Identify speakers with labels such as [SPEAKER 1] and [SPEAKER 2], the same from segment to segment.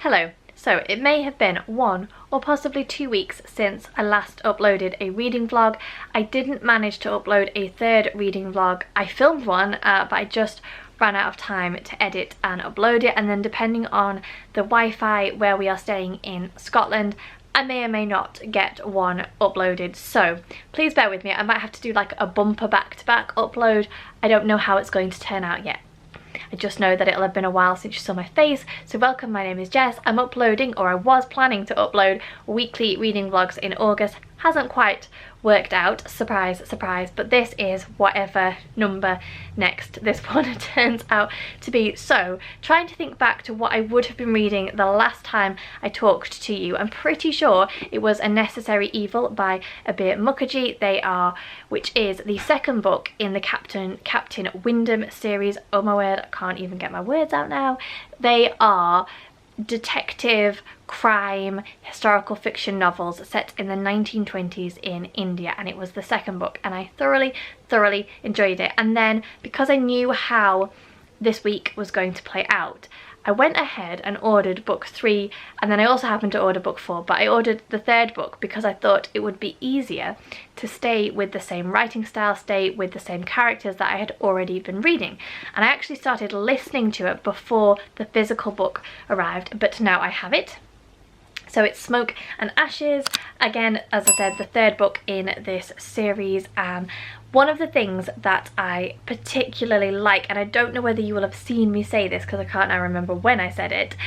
[SPEAKER 1] Hello. So it may have been 1 or possibly 2 weeks since I last uploaded a reading vlog. I didn't manage to upload a third reading vlog. I filmed one, but I just ran out of time to edit and upload it, and then depending on the Wi-Fi where we are staying in Scotland, I may or may not get one uploaded, so please bear with me. I might have to do like a bumper back-to-back upload. I don't know how it's going to turn out yet. I just know that it'll have been a while since you saw my face. So welcome, my name is Jess. I'm uploading, or I was planning to upload, weekly reading vlogs in August. Hasn't quite worked out, surprise, surprise, but this is whatever number next this one turns out to be. So trying to think back to what I would have been reading the last time I talked to you. I'm pretty sure it was A Necessary Evil by Abir Mukherjee, which is the second book in the Captain Wyndham series. Oh my word, I can't even get my words out now. They are detective, crime, historical fiction novels set in the 1920s in India, and it was the second book, and I thoroughly enjoyed it. And then because I knew how this week was going to play out, I went ahead and ordered book 3, and then I also happened to order book 4, but I ordered the third book because I thought it would be easier to stay with the same writing style, stay with the same characters that I had already been reading. And I actually started listening to it before the physical book arrived, but now I have it. So it's Smoke and Ashes, again, as I said, the third book in this series. One of the things that I particularly like, and I don't know whether you will have seen me say this because I can't now remember when I said it,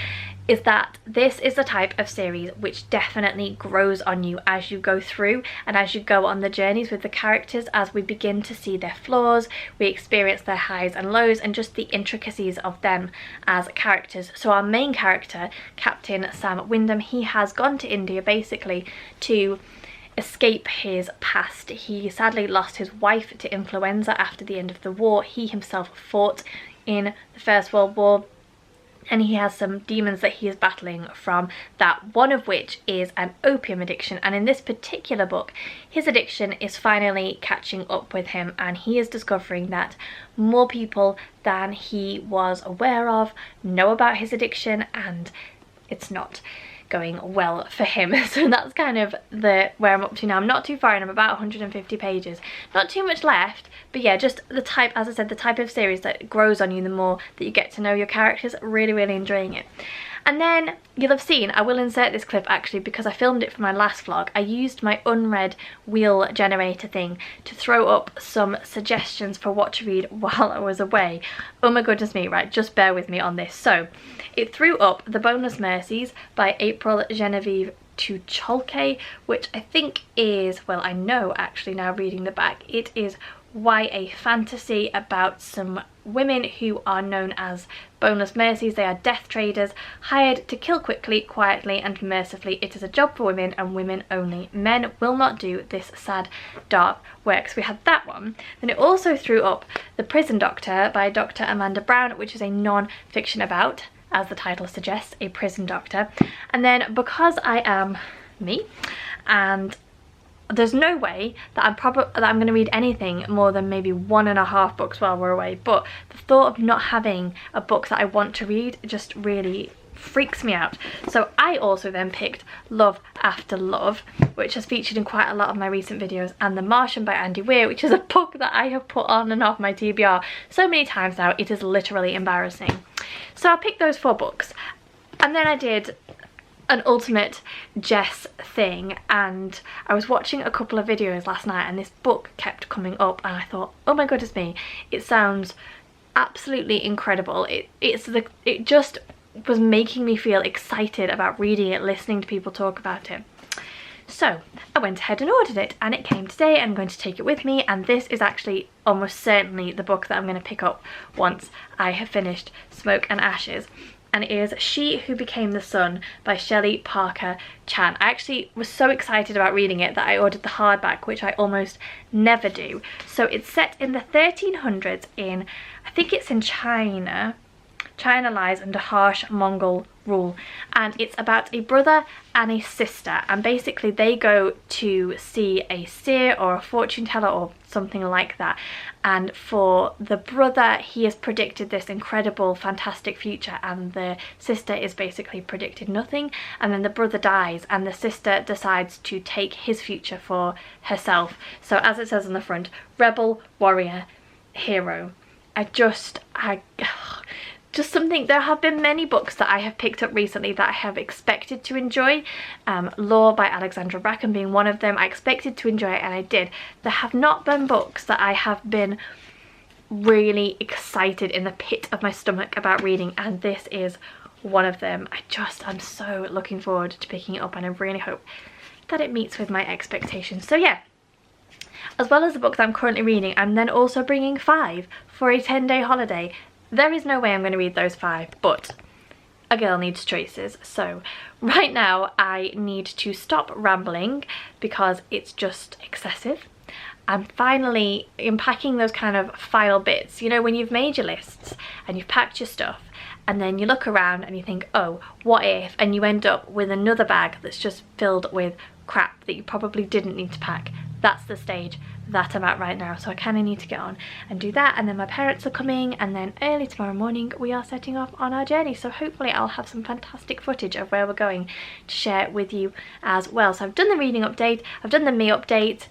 [SPEAKER 1] is that this is the type of series which definitely grows on you as you go through and as you go on the journeys with the characters, as we begin to see their flaws, we experience their highs and lows, and just the intricacies of them as characters. So our main character, Captain Sam Wyndham, he has gone to India basically to escape his past. He sadly lost his wife to influenza after the end of the war. He himself fought in the First World War, and he has some demons that he is battling from, that one of which is an opium addiction. And in this particular book, his addiction is finally catching up with him, and he is discovering that more people than he was aware of know about his addiction, and it's not going well for him. So that's kind of where I'm up to now. I'm not too far and I'm about 150 pages. Not too much left, but yeah, just the type, as I said, the type of series that grows on you the more that you get to know your characters. Really enjoying it. And then you'll have seen, I will insert this clip actually because I filmed it for my last vlog. I used my unread wheel generator thing to throw up some suggestions for what to read while I was away. Oh my goodness me, right, just bear with me on this. So it threw up The Boneless Mercies by April Genevieve Tucholke, which I think is, well, I know actually now reading the back, it is YA fantasy about some women who are known as boneless mercies. They are death traders hired to kill quickly, quietly and mercifully. It is a job for women and women only. Men will not do this sad, dark work. So we had that one. Then it also threw up The Prison Doctor by Dr. Amanda Brown, which is a non-fiction about, as the title suggests, a prison doctor. And then because I am me, and there's no way that I'm going to read anything more than maybe 1.5 books while we're away, but the thought of not having a book that I want to read just really freaks me out. So I also then picked Love After Love, which has featured in quite a lot of my recent videos, and The Martian by Andy Weir, which is a book that I have put on and off my TBR so many times now, it is literally embarrassing. So I picked those 4 books, and then I did an ultimate Jess thing, and I was watching a couple of videos last night and this book kept coming up, and I thought, oh my goodness me, it sounds absolutely incredible. It just was making me feel excited about reading it, listening to people talk about it. So I went ahead and ordered it, and it came today. I'm going to take it with me, and this is actually almost certainly the book that I'm going to pick up once I have finished Smoke and Ashes. And it is She Who Became the Sun by Shelley Parker Chan. I actually was so excited about reading it that I ordered the hardback, which I almost never do. So it's set in the 1300s in, I think it's in China, China lies under harsh Mongol rule, and it's about a brother and a sister, and basically they go to see a seer or a fortune teller or something like that, and for the brother, he has predicted this incredible fantastic future, and the sister is basically predicted nothing, and then the brother dies and the sister decides to take his future for herself. So as it says on the front, rebel, warrior, hero. Just something. There have been many books that I have picked up recently that I have expected to enjoy. Law by Alexandra Bracken being one of them. I expected to enjoy it and I did. There have not been books that I have been really excited in the pit of my stomach about reading, and this is one of them. I'm so looking forward to picking it up, and I really hope that it meets with my expectations. So yeah, as well as the books I'm currently reading, I'm then also bringing 5 for a 10-day holiday. There is no way I'm going to read those 5, but a girl needs choices. So right now I need to stop rambling because it's just excessive. I'm finally unpacking those kind of final bits. You know, when you've made your lists and you've packed your stuff and then you look around and you think, oh, what if? And you end up with another bag that's just filled with crap that you probably didn't need to pack. That's the stage that I'm at right now, so I kind of need to get on and do that. And then my parents are coming, and then early tomorrow morning we are setting off on our journey, so hopefully I'll have some fantastic footage of where we're going to share with you as well. So I've done the reading update, I've done the me update,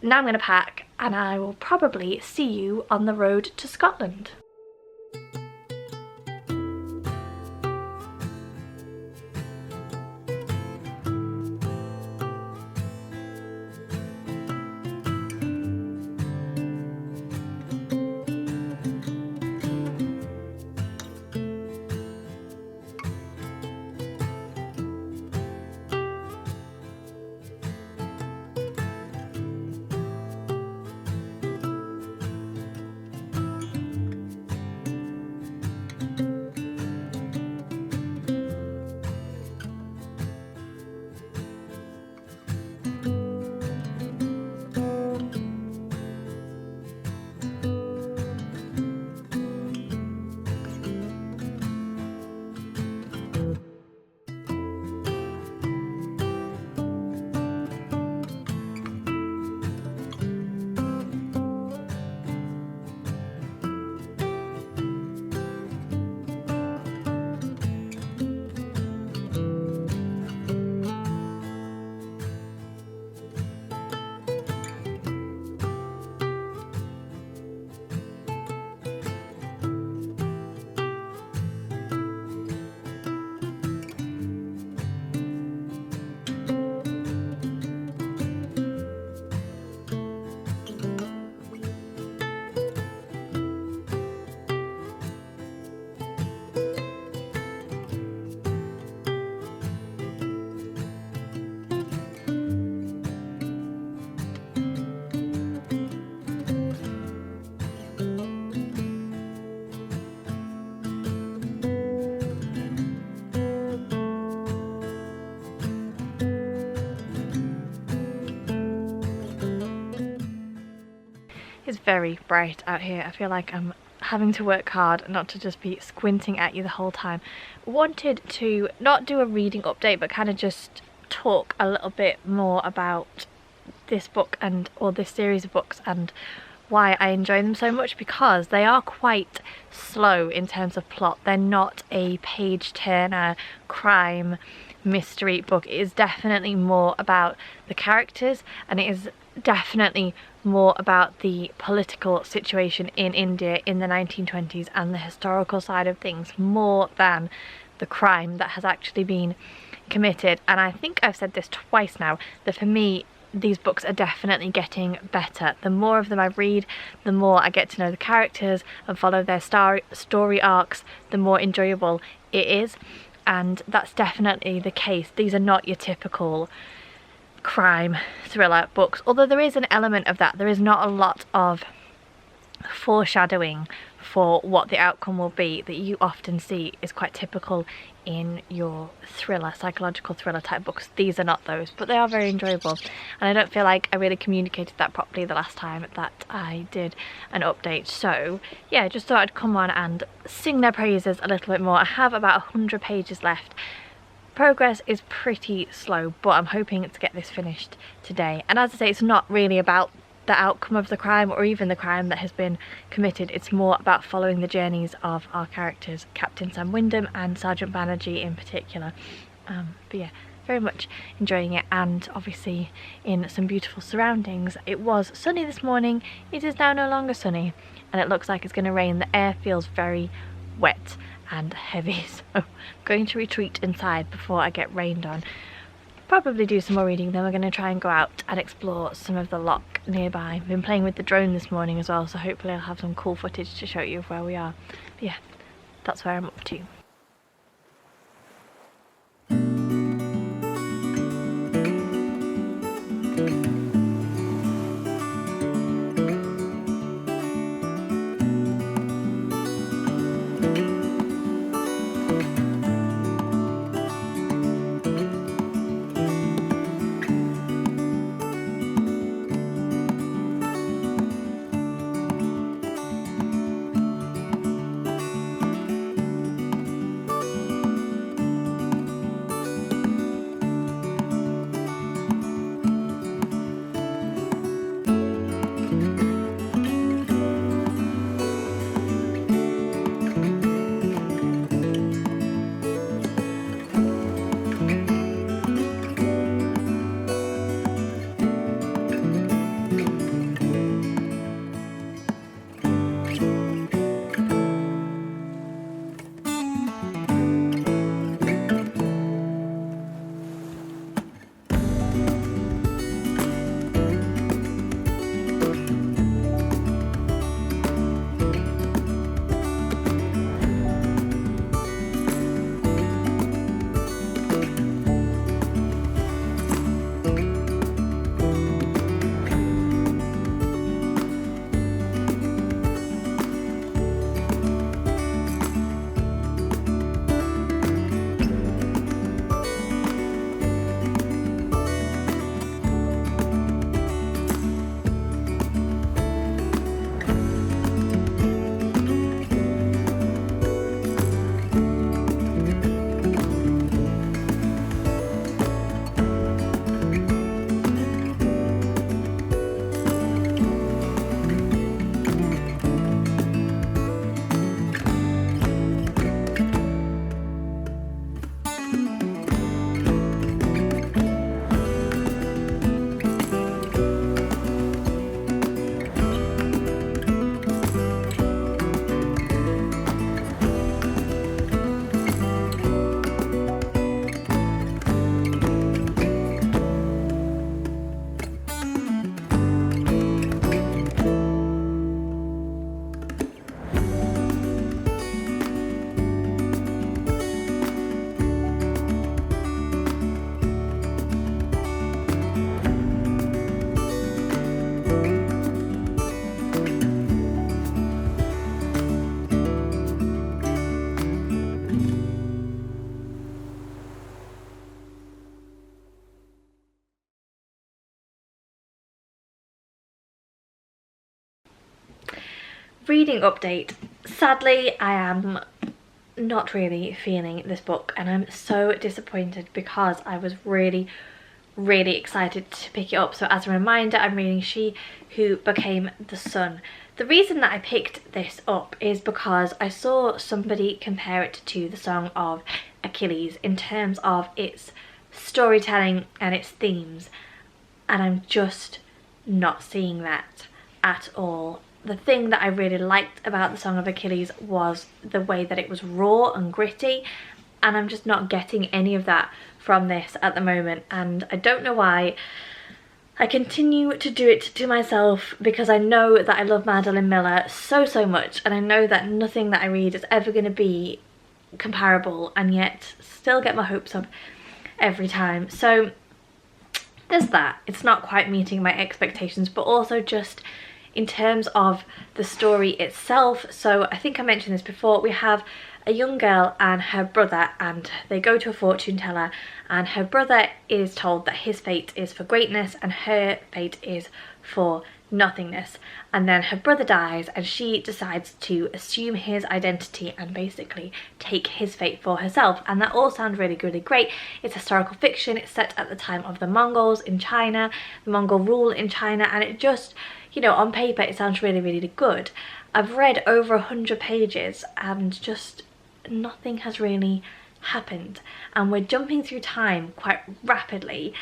[SPEAKER 1] now I'm going to pack, and I will probably see you on the road to Scotland. It's very bright out here. I feel like I'm having to work hard not to just be squinting at you the whole time. Wanted to not do a reading update, but kind of just talk a little bit more about this book or this series of books and why I enjoy them so much, because they are quite slow in terms of plot. They're not a page turner crime mystery book. It is definitely more about the characters, and it is definitely more about the political situation in India in the 1920s and the historical side of things, more than the crime that has actually been committed. And I think I've said this twice now, that for me these books are definitely getting better. The more of them I read, the more I get to know the characters and follow their story arcs, the more enjoyable it is. And that's definitely the case. These are not your typical crime thriller books, although there is an element of that. There is not a lot of foreshadowing for what the outcome will be that you often see is quite typical in your thriller, psychological thriller type books. These are not those, but they are very enjoyable, and I don't feel like I really communicated that properly the last time that I did an update. So yeah, I just thought I'd come on and sing their praises a little bit more. I have about 100 pages left. Progress is pretty slow, but I'm hoping to get this finished today. And as I say, it's not really about the outcome of the crime or even the crime that has been committed. It's more about following the journeys of our characters, Captain Sam Wyndham and Sergeant Banerjee in particular. But yeah, very much enjoying it, and obviously in some beautiful surroundings. It was sunny this morning, it is now no longer sunny, and it looks like it's going to rain. The air feels very wet and heavy, so I'm going to retreat inside before I get rained on. Probably do some more reading, then we're going to try and go out and explore some of the loch nearby. I've been playing with the drone this morning as well, so hopefully I'll have some cool footage to show you of where we are. But yeah, that's where I'm up to. Reading update. Sadly, I am not really feeling this book, and I'm so disappointed because I was really excited to pick it up. So as a reminder, I'm reading She Who Became the Sun. The reason that I picked this up is because I saw somebody compare it to the Song of Achilles in terms of its storytelling and its themes, and I'm just not seeing that at all. The thing that I really liked about the Song of Achilles was the way that it was raw and gritty, and I'm just not getting any of that from this at the moment, and I don't know why. I continue to do it to myself because I know that I love Madeline Miller so much, and I know that nothing that I read is ever going to be comparable, and yet still get my hopes up every time. So there's that. It's not quite meeting my expectations, but also just in terms of the story itself. So I think I mentioned this before, we have a young girl and her brother, and they go to a fortune teller, and her brother is told that his fate is for greatness and her fate is for nothingness. And then her brother dies and she decides to assume his identity and basically take his fate for herself. And that all sounds really, really great. It's historical fiction. It's set at the time of the Mongols in China, the Mongol rule in China, and it just, you know, on paper it sounds really, really good. I've read over 100 pages and just nothing has really happened, and we're jumping through time quite rapidly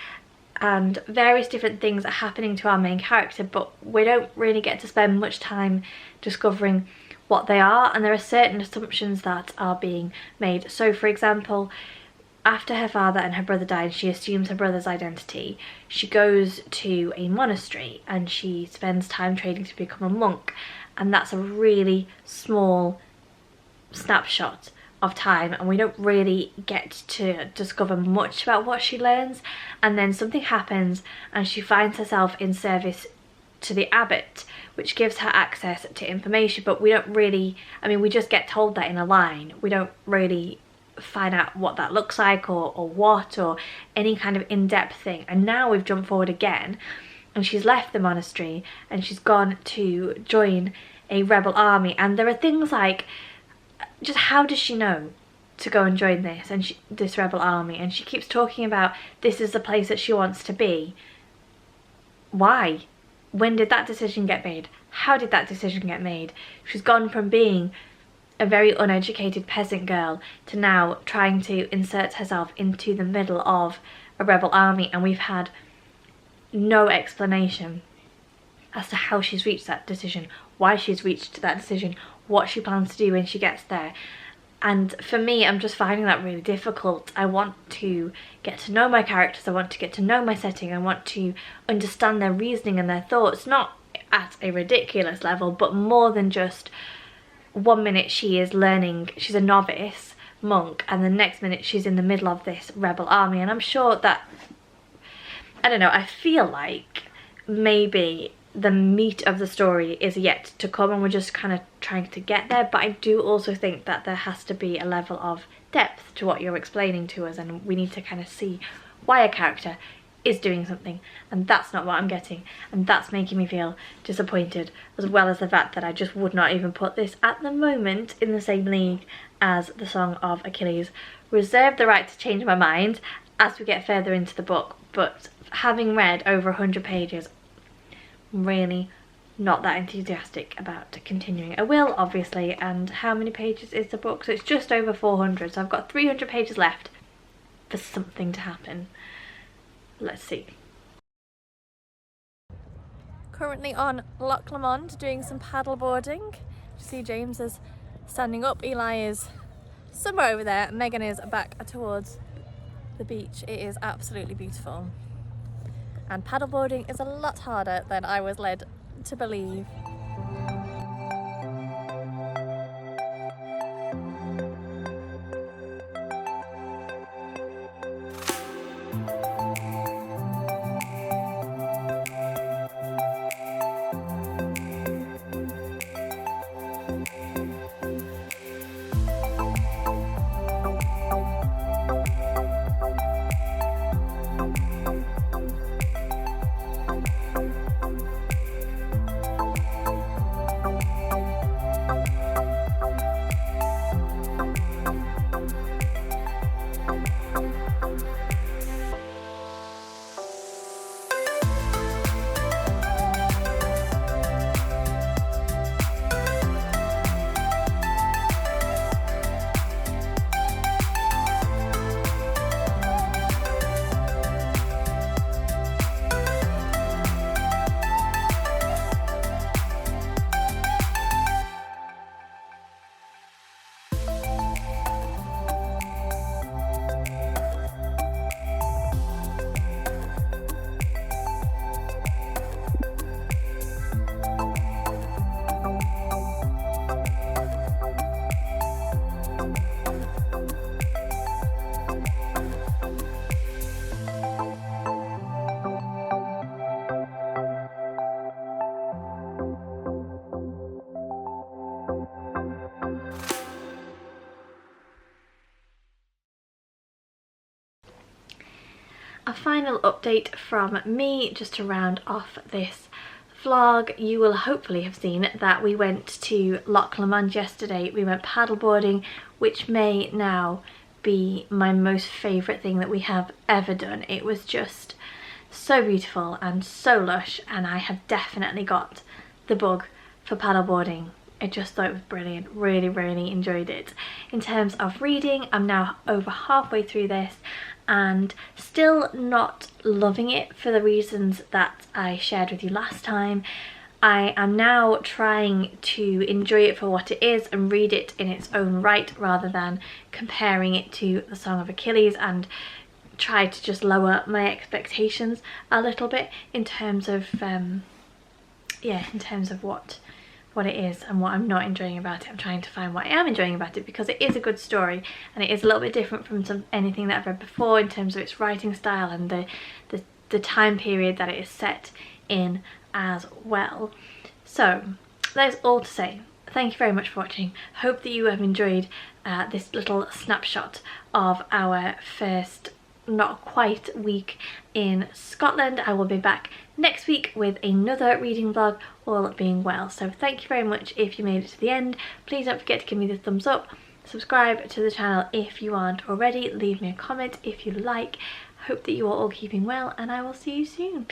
[SPEAKER 1] and various different things are happening to our main character, but we don't really get to spend much time discovering what they are, and there are certain assumptions that are being made. So for example, after her father and her brother died, she assumes her brother's identity. She goes to a monastery and she spends time training to become a monk, and that's a really small snapshot of time, and we don't really get to discover much about what she learns. And then something happens and she finds herself in service to the abbot, which gives her access to information, but we don't really, I mean, we just get told that in a line. We don't really find out what that looks like or what, or any kind of in-depth thing. And now we've jumped forward again and she's left the monastery and she's gone to join a rebel army, and there are things like, just how does she know to go and join this this rebel army? And she keeps talking about this is the place that she wants to be. Why? When did that decision get made? How did that decision get made? She's gone from being a very uneducated peasant girl to now trying to insert herself into the middle of a rebel army, and we've had no explanation as to how she's reached that decision, why she's reached that decision, what she plans to do when she gets there. And for me, I'm just finding that really difficult. I want to get to know my characters, I want to get to know my setting, I want to understand their reasoning and their thoughts, not at a ridiculous level, but more than just 1 minute she is learning, she's a novice monk, and the next minute she's in the middle of this rebel army. And I'm sure that, I don't know, I feel like maybe the meat of the story is yet to come and we're just kind of trying to get there, but I do also think that there has to be a level of depth to what you're explaining to us, and we need to kind of see why a character is doing something, and that's not what I'm getting, and that's making me feel disappointed, as well as the fact that I just would not even put this at the moment in the same league as The Song of Achilles. Reserve the right to change my mind as we get further into the book, but having read over 100 pages, really not that enthusiastic about continuing. I will, obviously, and how many pages is the book? So it's just over 400, so I've got 300 pages left for something to happen. Let's see. Currently on Loch Lomond doing some paddle boarding. You see James is standing up, Eli is somewhere over there, Megan is back towards the beach. It is absolutely beautiful. And paddleboarding is a lot harder than I was led to believe. a final update from me just to round off this vlog. You will hopefully have seen that we went to Loch Lomond yesterday. We went paddleboarding, which may now be my most favourite thing that we have ever done. It was just so beautiful and so lush, and I have definitely got the bug for paddleboarding. I just thought it was brilliant. Really enjoyed it. In terms of reading, I'm now over halfway through this and still not loving it for the reasons that I shared with you last time. I am now trying to enjoy it for what it is and read it in its own right, rather than comparing it to The Song of Achilles, and try to just lower my expectations a little bit in terms of in terms of what it is and what I'm not enjoying about it. I'm trying to find what I am enjoying about it, because it is a good story and it is a little bit different from anything that I've read before in terms of its writing style and the time period that it is set in as well. So that's all to say. Thank you very much for watching. Hope that you have enjoyed this little snapshot of our first not quite week in Scotland. I will be back next week with another reading vlog, all being well. So thank you very much if you made it to the end. Please don't forget to give me the thumbs up, subscribe to the channel if you aren't already, leave me a comment if you like. Hope that you are all keeping well, and I will see you soon.